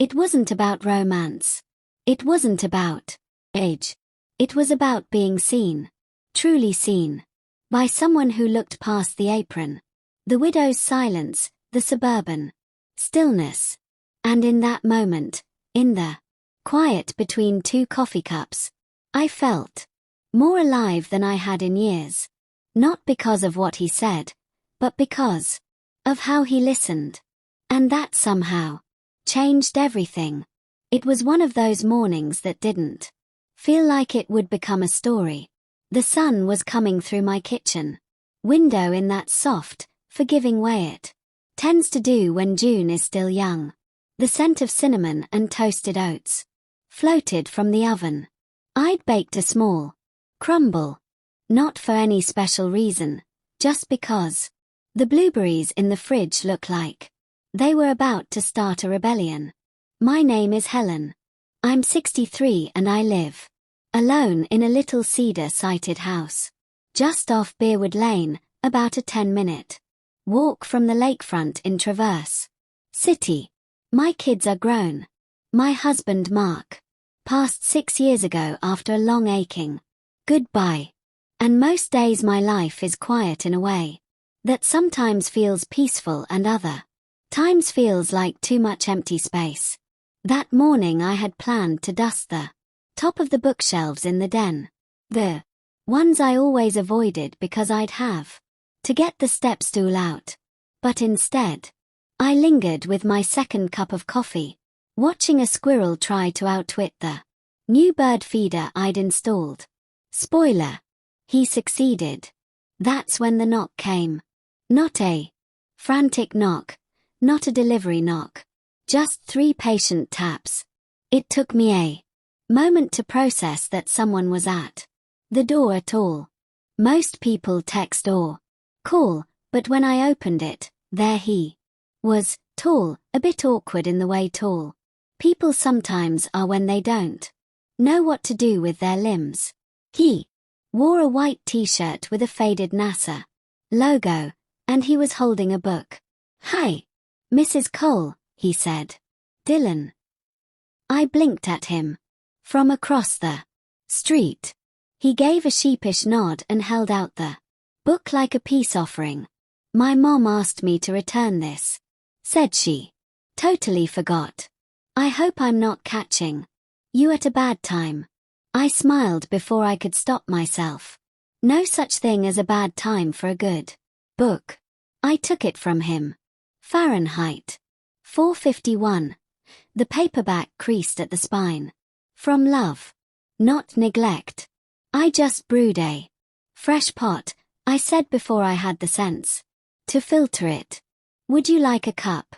It wasn't about romance. It wasn't about age. It was about being seen. Truly seen. By someone who looked past the apron. The widow's silence, the suburban stillness. And in that moment, in the quiet between two coffee cups, I felt more alive than I had in years. Not because of what he said, but because of how he listened. And that somehow changed everything. It was one of those mornings that didn't feel like it would become a story. The sun was coming through my kitchen window in that soft, forgiving way it tends to do when June is still young. The scent of cinnamon and toasted oats floated from the oven. I'd baked a small crumble. Not for any special reason, just because. The blueberries in the fridge looked like they were about to start a rebellion. My name is Helen. I'm 63 and I live alone in a little cedar-sided house just off Beerwood Lane, about a 10-minute walk from the lakefront in Traverse City. My kids are grown. My husband Mark passed 6 years ago after a long aching goodbye. And most days my life is quiet in a way that sometimes feels peaceful and other times feels like too much empty space. That morning I had planned to dust the top of the bookshelves in the den. The ones I always avoided because I'd have to get the step stool out. But instead, I lingered with my second cup of coffee, watching a squirrel try to outwit the new bird feeder I'd installed. Spoiler. He succeeded. That's when the knock came. Not a frantic knock, not a delivery knock. Just 3 patient taps. It took me a moment to process that someone was at the door at all. Most people text or call, but when I opened it, there he was, tall, a bit awkward in the way tall people sometimes are when they don't know what to do with their limbs. He wore a white t-shirt with a faded NASA logo, and he was holding a book. "Hi, Mrs. Cole," he said. "Dylan." I blinked at him. From across the street. He gave a sheepish nod and held out the book like a peace offering. "My mom asked me to return this," said she. "Totally forgot. I hope I'm not catching you at a bad time." I smiled before I could stop myself. No such thing as a bad time for a good book. I took it from him. Fahrenheit 451. The paperback creased at the spine. From love. Not neglect. I just brewed a fresh pot, I said before I had the sense to filter it. "Would you like a cup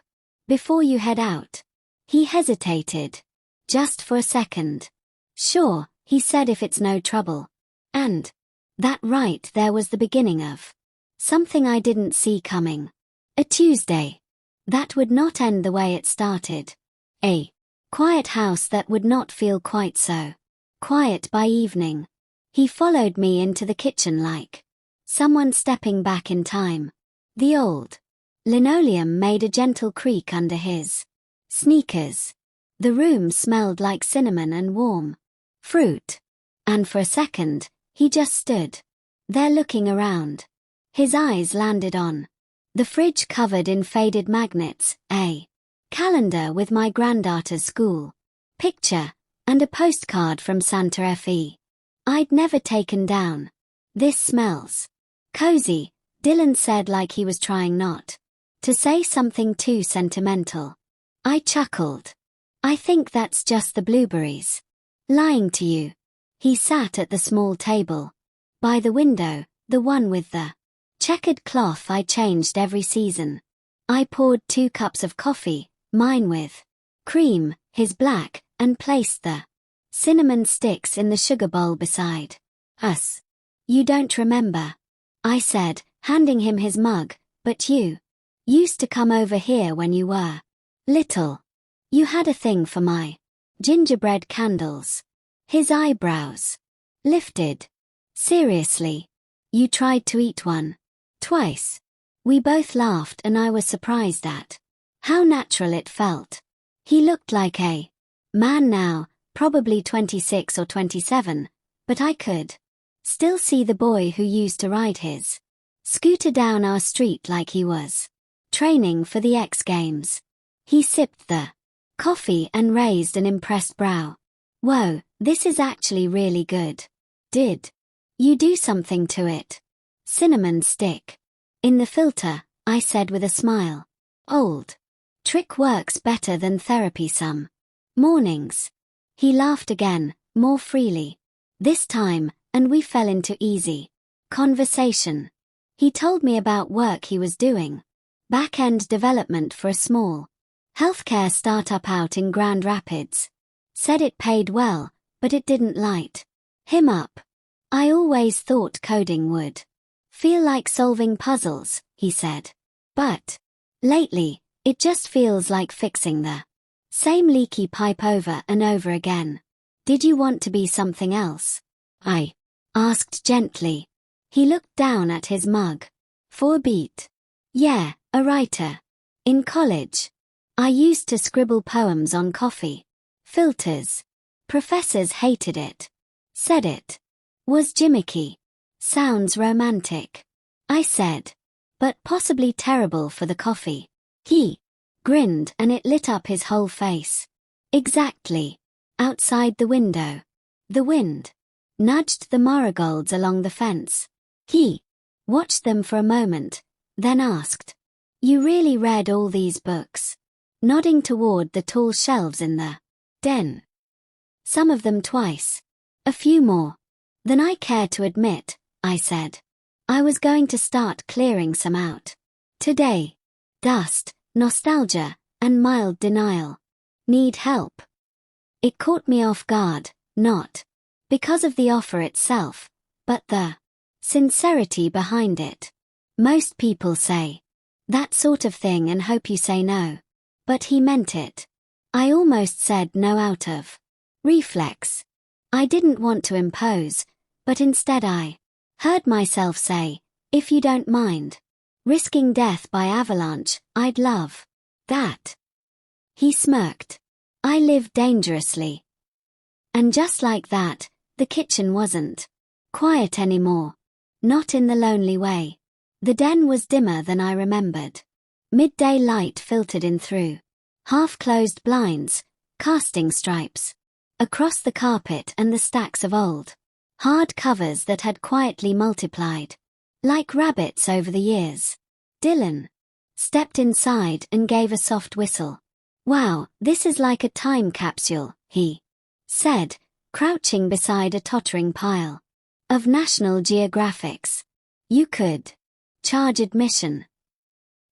before you head out?" He hesitated. Just for a second. "Sure," he said, "if it's no trouble." And that right there was the beginning of something I didn't see coming. A Tuesday. That would not end the way it started. A quiet house that would not feel quite so quiet by evening. He followed me into the kitchen like someone stepping back in time. The old linoleum made a gentle creak under his sneakers. The room smelled like cinnamon and warm fruit. And for a second, he just stood there looking around. His eyes landed on the fridge covered in faded magnets, a calendar with my granddaughter's school picture, and a postcard from Santa Fe. I'd never taken down. "This smells cozy," Dylan said like he was trying not to say something too sentimental. I chuckled. "I think that's just the blueberries. Lying to you." He sat at the small table by the window, the one with the checkered cloth I changed every season. I poured 2 cups of coffee, mine with cream, his black, and placed the cinnamon sticks in the sugar bowl beside us. "You don't remember," I said, handing him his mug, "but you used to come over here when you were little. You had a thing for my gingerbread candles." His eyebrows lifted. "Seriously? You tried to eat one twice." We both laughed and I was surprised at how natural it felt. He looked like a man now, probably 26 or 27, but I could still see the boy who used to ride his scooter down our street like he was training for the X Games. He sipped the coffee and raised an impressed brow. Whoa, this is actually really good. Did you do something to it? Cinnamon stick in the filter, I said with a smile. Old trick works better than therapy some mornings. He laughed again, more freely this time, and we fell into easy conversation. He told me about work he was doing, back-end development for a small healthcare startup out in Grand Rapids. Said it paid well, but it didn't light him up. I always thought coding would feel like solving puzzles, he said. But lately, it just feels like fixing the same leaky pipe over and over again. Did you want to be something else? I asked gently. He looked down at his mug. For a beat. Yeah, a writer. In college, I used to scribble poems on coffee filters. Professors hated it. Said it was gimmicky. Sounds romantic. I said. But possibly terrible for the coffee. He grinned and it lit up his whole face. Exactly. Outside the window. The wind nudged the marigolds along the fence. He watched them for a moment, then asked, You really read all these books? Nodding toward the tall shelves in the den. Some of them twice. A few more than I care to admit, I said. I was going to start clearing some out today. Dust, nostalgia, and mild denial. Need help? It caught me off guard, not because of the offer itself, but the sincerity behind it. Most people say that sort of thing and hope you say no. But he meant it. I almost said no out of reflex. I didn't want to impose, but instead I heard myself say, if you don't mind risking death by avalanche, I'd love that. He smirked. I live dangerously. And just like that, the kitchen wasn't quiet anymore. Not in the lonely way. The den was dimmer than I remembered. Midday light filtered in through half-closed blinds, casting stripes across the carpet and the stacks of old hard covers that had quietly multiplied like rabbits over the years. Dylan stepped inside and gave a soft whistle. Wow, this is like a time capsule, he said, crouching beside a tottering pile of National Geographics. You could charge admission.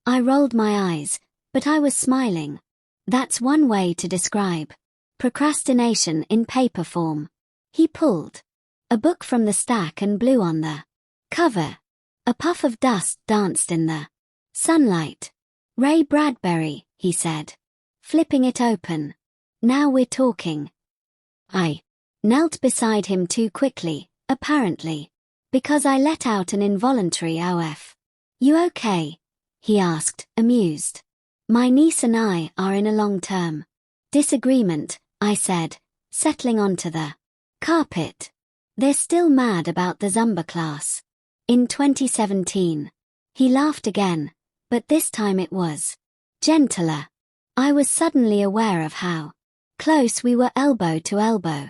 I rolled my eyes, but I was smiling. That's one way to describe procrastination in paper form. He pulled a book from the stack and blew on the cover. A puff of dust danced in the sunlight. Ray Bradbury, he said, flipping it open. Now we're talking. I knelt beside him too quickly, apparently, because I let out an involuntary OF. You okay? He asked, amused. My niece and I are in a long-term disagreement, I said, settling onto the carpet. They're still mad about the Zumba class. In 2017. He laughed again, but this time it was gentler. I was suddenly aware of how close we were elbow to elbow.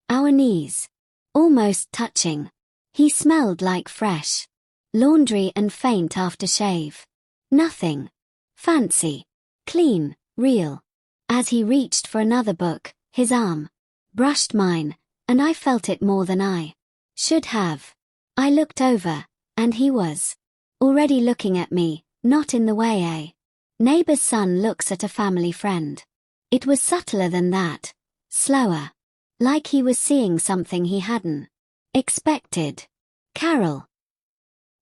Our knees almost touching. He smelled like fresh laundry and faint aftershave. Nothing fancy. Clean, real. As he reached for another book, his arm brushed mine, and I felt it more than I should have. I looked over, and he was already looking at me, not in the way a neighbor's son looks at a family friend. It was subtler than that, slower. Like he was seeing something he hadn't expected. Carol,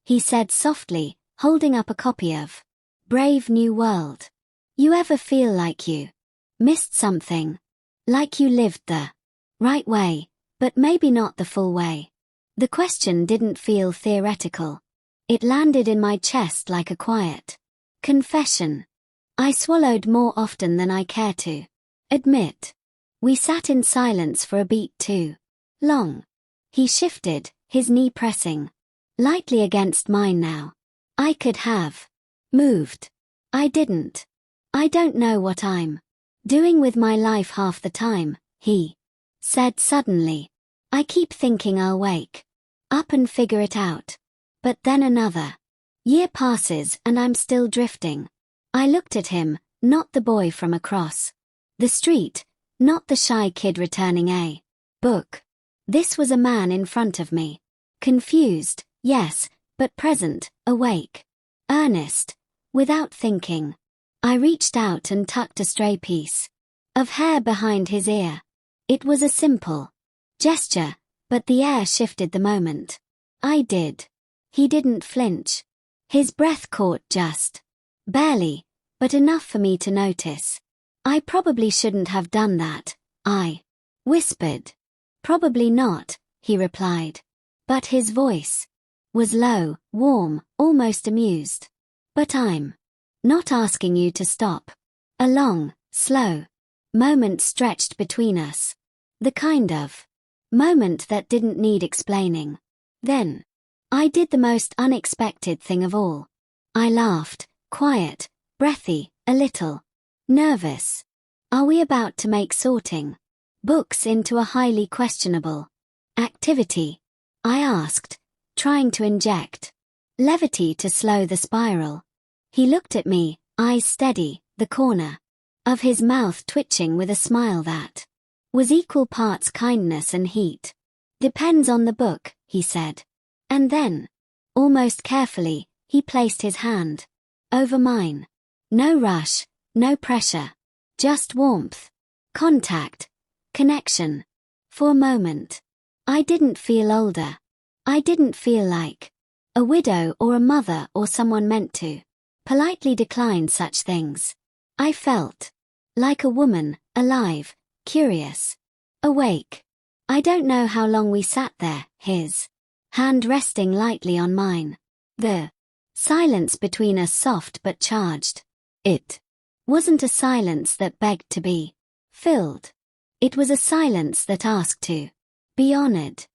he said softly, holding up a copy of Brave New World. You ever feel like you missed something? Like you lived the right way, but maybe not the full way? The question didn't feel theoretical. It landed in my chest like a quiet confession. I swallowed more often than I care to. Admit. We sat in silence for a beat too long. He shifted, his knee pressing lightly against mine now. I could have moved. I didn't. I don't know what I'm doing with my life half the time, he said suddenly. I keep thinking I'll wake up and figure it out. But then another year passes and I'm still drifting. I looked at him, not the boy from across the street, not the shy kid returning a book. This was a man in front of me. Confused, yes, but present, awake, earnest, without thinking. I reached out and tucked a stray piece of hair behind his ear. It was a simple gesture, but the air shifted the moment I did. He didn't flinch. His breath caught just barely, but enough for me to notice. I probably shouldn't have done that, I whispered. Probably not, he replied. But his voice was low, warm, almost amused. But I'm not asking you to stop. A long, slow moment stretched between us. The kind of moment that didn't need explaining. Then I did the most unexpected thing of all. I laughed, quiet, breathy, a little nervous. Are we about to make sorting books into a highly questionable activity? I asked, trying to inject levity to slow the spiral. He looked at me, eyes steady, the corner of his mouth twitching with a smile that was equal parts kindness and heat. Depends on the book, he said. And then, almost carefully, he placed his hand over mine. No rush, no pressure. Just warmth, contact, connection. For a moment, I didn't feel older. I didn't feel like a widow or a mother or someone meant to politely decline such things. I felt like a woman, alive, curious, awake. I don't know how long we sat there, his hand resting lightly on mine. The silence between us soft but charged. It wasn't a silence that begged to be filled. It was a silence that asked to be honored.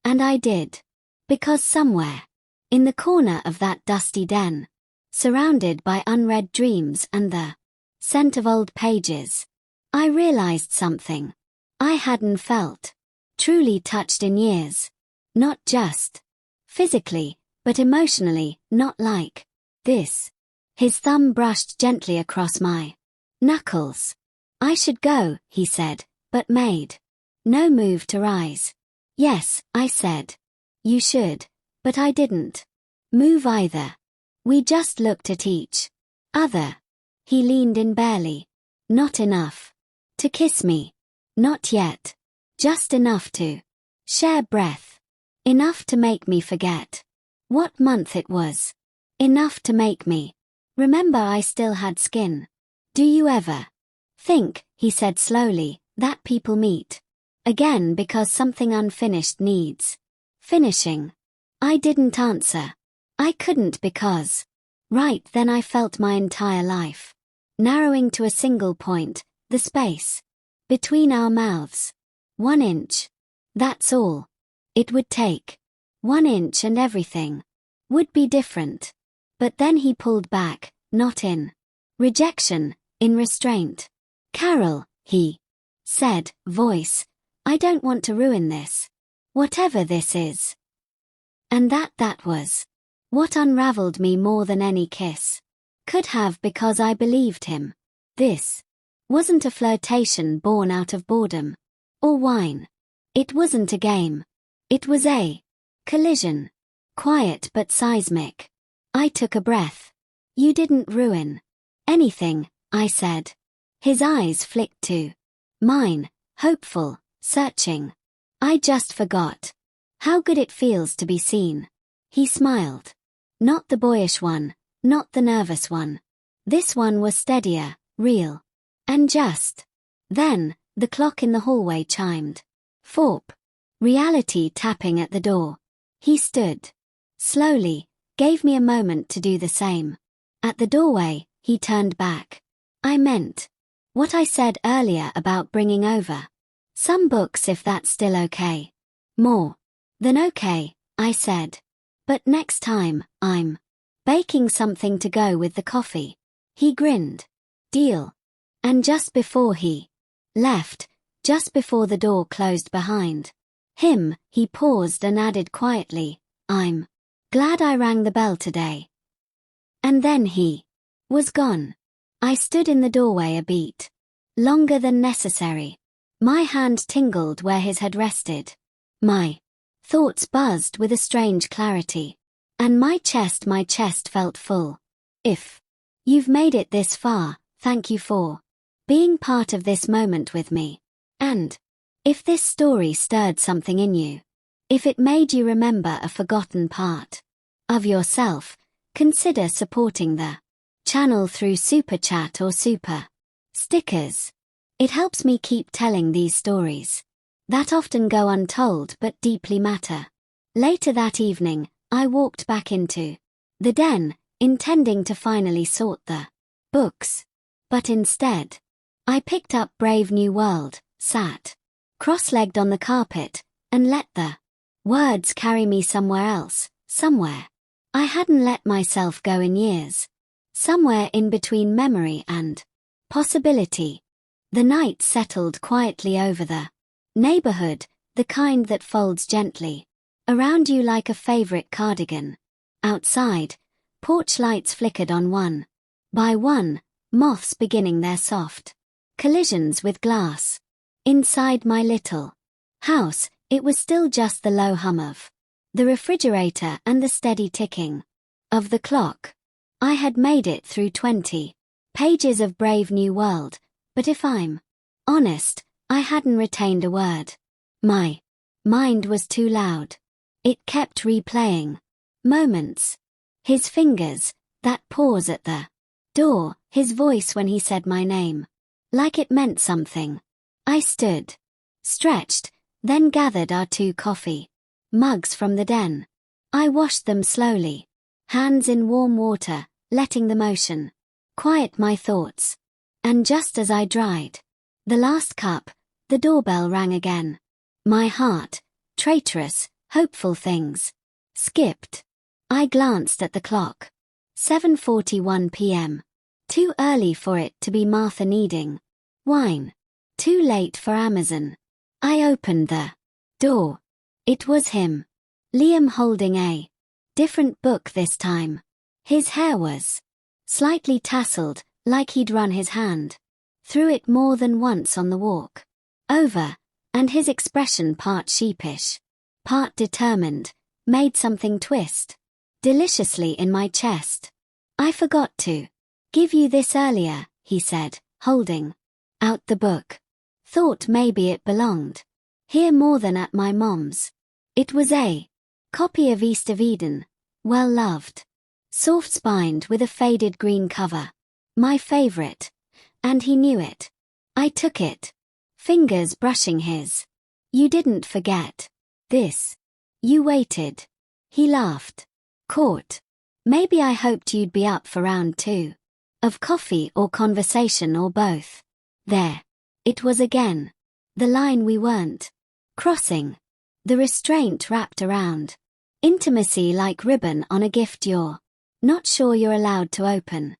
And I did. Because somewhere in the corner of that dusty den, surrounded by unread dreams and the scent of old pages, I realized something I hadn't felt truly touched in years. Not just physically, but emotionally, not like this. His thumb brushed gently across my knuckles. I should go, he said, but made no move to rise. Yes, I said. You should, but I didn't move either. We just looked at each other. He leaned in barely. Not enough to kiss me. Not yet. Just enough to share breath. Enough to make me forget what month it was. Enough to make me remember I still had skin. Do you ever think, he said slowly, that people meet again because something unfinished needs finishing? I didn't answer. I couldn't because right then I felt my entire life narrowing to a single point, the space between our mouths. 1 inch. That's all it would take. 1 inch and everything would be different. But then he pulled back, not in rejection, in restraint. Carol, he said, voice, I don't want to ruin this. Whatever this is. And that was what unraveled me more than any kiss could have, because I believed him. This wasn't a flirtation born out of boredom or wine. It wasn't a game. It was a collision. Quiet but seismic. I took a breath. You didn't ruin anything, I said. His eyes flicked to mine, hopeful, searching. I just forgot how good it feels to be seen. He smiled. Not the boyish one, not the nervous one. This one was steadier, real. And just then, the clock in the hallway chimed. Thorpe. Reality tapping at the door. He stood slowly, gave me a moment to do the same. At the doorway, he turned back. I meant What I said earlier about bringing over some books if that's still okay. More than okay, I said. But next time, I'm baking something to go with the coffee. He grinned. Deal. And just before he left, just before the door closed behind him, he paused and added quietly, I'm glad I rang the bell today. And then he was gone. I stood in the doorway a beat longer than necessary. My hand tingled where his had rested. My thoughts buzzed with a strange clarity. And my chest felt full. If you've made it this far, thank you for being part of this moment with me. And if this story stirred something in you, if it made you remember a forgotten part of yourself, consider supporting the channel through Super Chat or Super Stickers. It helps me keep telling these stories that often go untold but deeply matter. Later that evening, I walked back into the den, intending to finally sort the books. But instead, I picked up Brave New World, sat cross-legged on the carpet, and let the words carry me somewhere else, somewhere I hadn't let myself go in years. Somewhere in between memory and possibility. The night settled quietly over the neighborhood, the kind that folds gently around you like a favorite cardigan. Outside, porch lights flickered on one by one, moths beginning their soft collisions with glass. Inside my little house, it was still just the low hum of the refrigerator and the steady ticking of the clock. I had made it through 20 pages of Brave New World, but if I'm honest, I hadn't retained a word. My mind was too loud. It kept replaying moments. His fingers, that pause at the door, his voice when he said my name. Like it meant something. I stood, stretched, then gathered our 2 coffee mugs from the den. I washed them slowly, hands in warm water, letting the motion quiet my thoughts. And just as I dried the last cup, the doorbell rang again. My heart, traitorous, hopeful things, skipped. I glanced at the clock. 7:41 p.m. Too early for it to be Martha needing wine. Too late for Amazon. I opened the door. It was him. Liam holding a different book this time. His hair was slightly tousled, like he'd run his hand through it more than once on the walk over, and his expression part sheepish, part determined, made something twist deliciously in my chest. I forgot to give you this earlier, he said, holding out the book. Thought maybe it belonged here more than at my mom's. It was a copy of East of Eden, well loved, soft-spined with a faded green cover. My favorite. And he knew it. I took it, fingers brushing his. You didn't forget this. You waited. He laughed. Caught. Maybe I hoped you'd be up for round 2 of coffee or conversation or both. There. It was again. The line we weren't crossing. The restraint wrapped around. Intimacy like ribbon on a gift you're not sure you're allowed to open.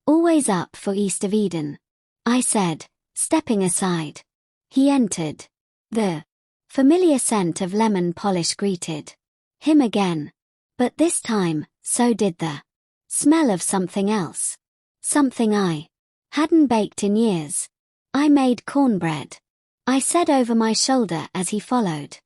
Always up for East of Eden, I said, stepping aside. He entered. The familiar scent of lemon polish greeted him again. But this time, so did the smell of something else. Something I hadn't baked in years. I made cornbread, I said over my shoulder as he followed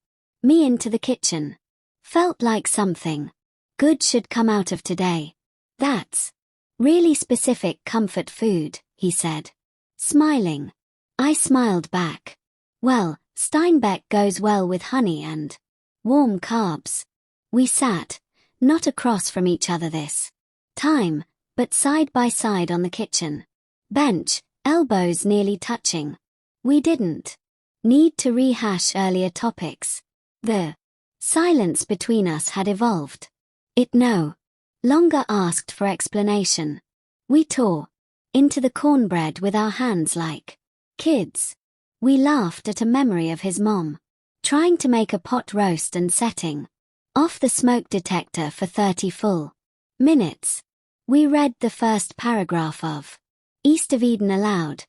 me into the kitchen. Felt like something good should come out of today. That's really specific comfort food, he said, smiling. I smiled back. Well, Steinbeck goes well with honey and warm carbs. We sat, not across from each other this time, but side by side on the kitchen bench, elbows nearly touching. We didn't need to rehash earlier topics. The silence between us had evolved. It no longer asked for explanation. We tore into the cornbread with our hands like kids. We laughed at a memory of his mom trying to make a pot roast and setting off the smoke detector for 30 full minutes. We read the first paragraph of East of Eden aloud,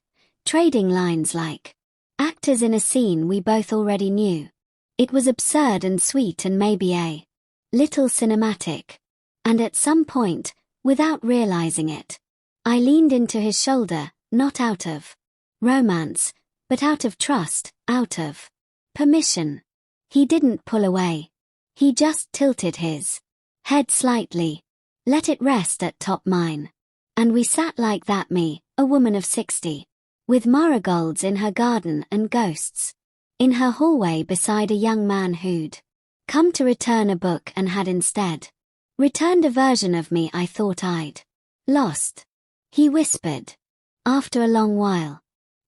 trading lines like actors in a scene we both already knew. It was absurd and sweet and maybe a little cinematic. And at some point, without realizing it, I leaned into his shoulder, not out of romance, but out of trust, out of permission. He didn't pull away. He just tilted his head slightly, let it rest at top mine. And we sat like that, me, a woman of 60, with marigolds in her garden and ghosts in her hallway beside a young man who'd come to return a book and had instead returned a version of me I thought I'd lost. He whispered, after a long while,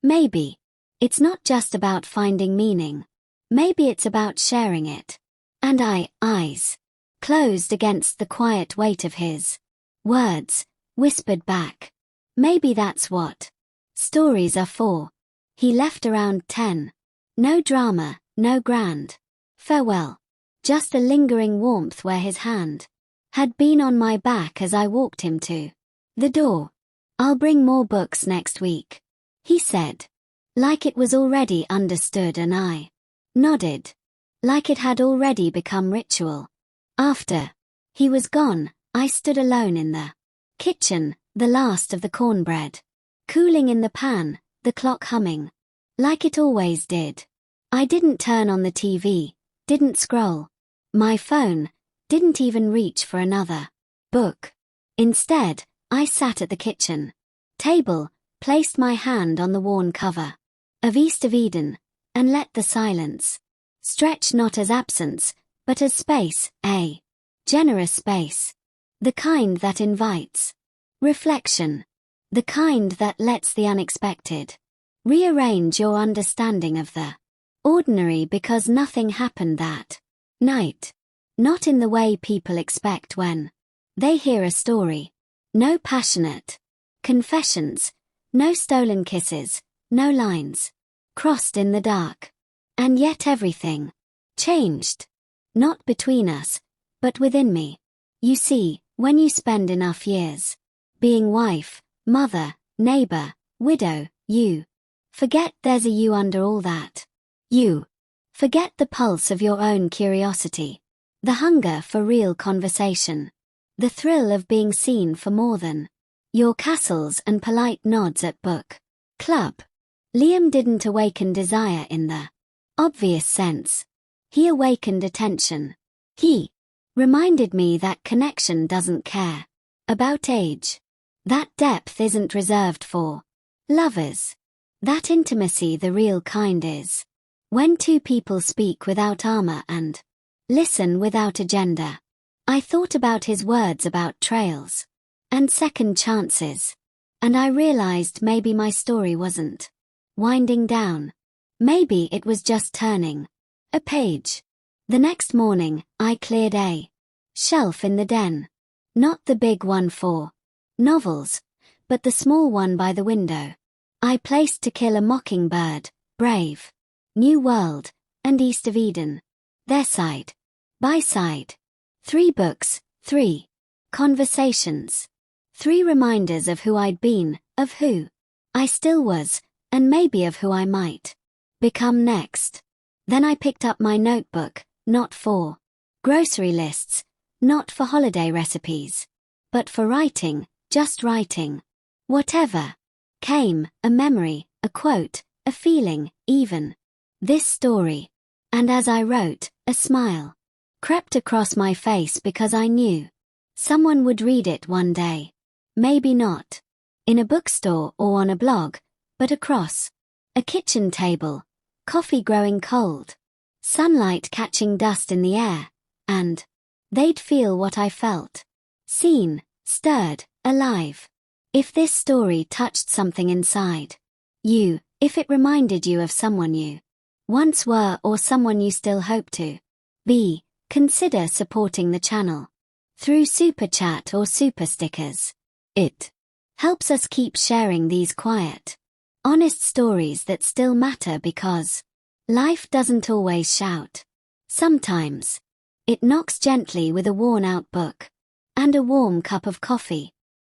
maybe it's not just about finding meaning. Maybe it's about sharing it. And eyes closed against the quiet weight of his words, whispered back, maybe that's what stories are for. He left around 10. No drama, no grand farewell. Just a lingering warmth where his hand had been on my back as I walked him to the door. I'll bring more books next week, he said, like it was already understood, and I nodded, like it had already become ritual. After he was gone, I stood alone in the kitchen, the last of the cornbread cooling in the pan, the clock humming like it always did. I didn't turn on the TV, didn't scroll my phone, didn't even reach for another book. Instead, I sat at the kitchen table, placed my hand on the worn cover of East of Eden, and let the silence stretch not as absence, but as space, a generous space. The kind that invites reflection. The kind that lets the unexpected rearrange your understanding of the ordinary, because nothing happened that night. Not in the way people expect when they hear a story. No passionate confessions, no stolen kisses, no lines crossed in the dark. And yet everything changed. Not between us, but within me. You see, when you spend enough years being wife, mother, neighbor, widow, you forget there's a you under all that. You forget the pulse of your own curiosity, the hunger for real conversation, the thrill of being seen for more than your castles and polite nods at book club. Liam didn't awaken desire in the obvious sense. He awakened attention. He reminded me that connection doesn't care about age. That depth isn't reserved for lovers. That intimacy, the real kind, is when two people speak without armor and listen without agenda. I thought about his words about trails and second chances, and I realized maybe my story wasn't winding down. Maybe it was just turning a page. The next morning, I cleared a shelf in the den. Not the big one for novels, but the small one by the window. I placed To Kill a Mockingbird, Brave New World, and East of Eden there side by side. 3 books, 3 conversations, 3 reminders of who I'd been, of who I still was, and maybe of who I might become next. Then I picked up my notebook, not for grocery lists, not for holiday recipes, but for writing, just writing. Whatever came, a memory, a quote, a feeling, even this story. And as I wrote, a smile crept across my face because I knew someone would read it one day. Maybe not in a bookstore or on a blog, but across a kitchen table, coffee growing cold, sunlight catching dust in the air, and they'd feel what I felt. Seen, stirred, alive. If this story touched something inside you, if it reminded you of someone you once were or someone you still hope to be, consider supporting the channel through Super Chat or Super Stickers. It helps us keep sharing these quiet, honest stories that still matter because life doesn't always shout. Sometimes it knocks gently with a worn-out book and a warm cup of coffee.